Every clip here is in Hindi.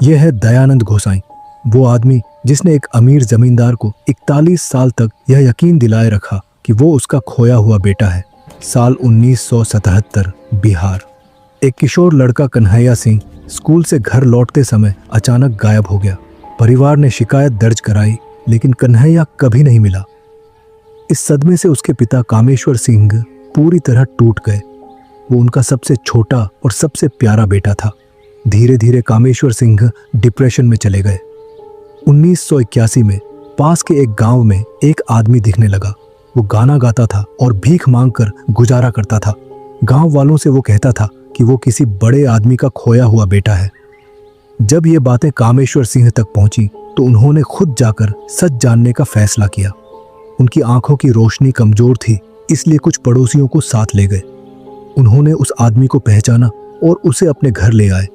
यह है दयानंद गोसाई, वो आदमी जिसने एक अमीर जमींदार को 41 साल तक यह यकीन दिलाए रखा कि वो उसका खोया हुआ बेटा है। साल 1977, बिहार। एक किशोर लड़का कन्हैया सिंह स्कूल से घर लौटते समय अचानक गायब हो गया। परिवार ने शिकायत दर्ज कराई, लेकिन कन्हैया कभी नहीं मिला। इस सदमे से उसके पिता कामेश्वर सिंह पूरी तरह टूट गए। वो उनका सबसे छोटा और सबसे प्यारा बेटा था। धीरे धीरे कामेश्वर सिंह डिप्रेशन में चले गए। 1981 में पास के एक गांव में एक आदमी दिखने लगा। वो गाना गाता था और भीख मांगकर गुजारा करता था। गांव वालों से वो कहता था कि वो किसी बड़े आदमी का खोया हुआ बेटा है। जब ये बातें कामेश्वर सिंह तक पहुंची तो उन्होंने खुद जाकर सच जानने का फैसला किया। उनकी आंखों की रोशनी कमजोर थी, इसलिए कुछ पड़ोसियों को साथ ले गए। उन्होंने उस आदमी को पहचाना और उसे अपने घर ले आए।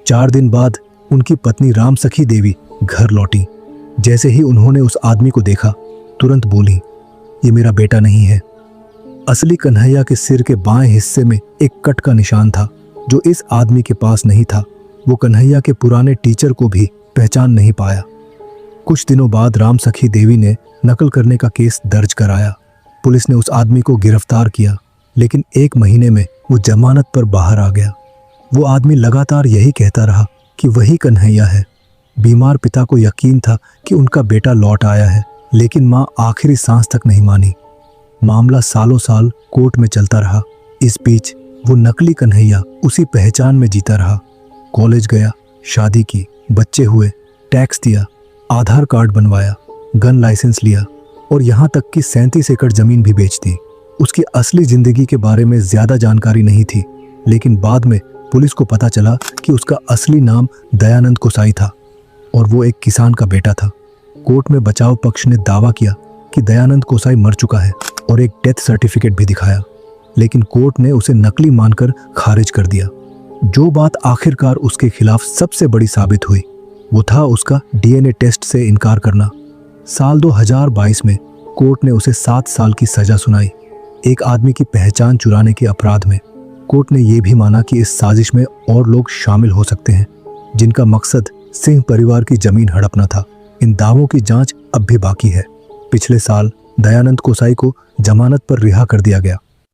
4 दिन बाद उनकी पत्नी राम सखी देवी घर लौटी। जैसे ही उन्होंने उस आदमी को देखा, तुरंत बोली, ये मेरा बेटा नहीं है। असली कन्हैया के सिर के बाएं हिस्से में एक कट का निशान था, जो इस आदमी के पास नहीं था। वो कन्हैया के पुराने टीचर को भी पहचान नहीं पाया। कुछ दिनों बाद राम सखी देवी ने नकल करने का केस दर्ज कराया। पुलिस ने उस आदमी को गिरफ्तार किया, लेकिन 1 महीने में वो जमानत पर बाहर आ गया। वो आदमी लगातार यही कहता रहा कि वही कन्हैया है। बीमार पिता को यकीन था कि उनका बेटा लौट आया है, लेकिन माँ आखिरी सांस तक नहीं मानी। मामला सालों साल कोर्ट में चलता रहा। इस बीच वो नकली कन्हैया उसी पहचान में जीता रहा। कॉलेज गया, शादी की, बच्चे हुए, टैक्स दिया, आधार कार्ड बनवाया, गन लाइसेंस लिया और यहाँ तक कि 37 एकड़ जमीन भी बेच दी। उसकी असली जिंदगी के बारे में ज्यादा जानकारी नहीं थी, लेकिन बाद में पुलिस को पता चला कि उसका असली नाम दयानंद गोसाई था और वो एक किसान का बेटा था। कोर्ट में बचाव पक्ष ने दावा किया कि दयानंद गोसाई मर चुका है और एक डेथ सर्टिफिकेट भी दिखाया, लेकिन कोर्ट ने उसे नकली मानकर खारिज कर दिया। जो बात आखिरकार उसके खिलाफ सबसे बड़ी साबित हुई, वो था उसका डीएनए टेस्ट से इनकार करना। साल 2022 में कोर्ट ने उसे 7 साल की सजा सुनाई, एक आदमी की पहचान चुराने के अपराध में। कोर्ट ने यह भी माना कि इस साजिश में और लोग शामिल हो सकते हैं, जिनका मकसद सिंह परिवार की जमीन हड़पना था। इन दावों की जांच अब भी बाकी है। पिछले साल दयानंद गोसाई को जमानत पर रिहा कर दिया गया।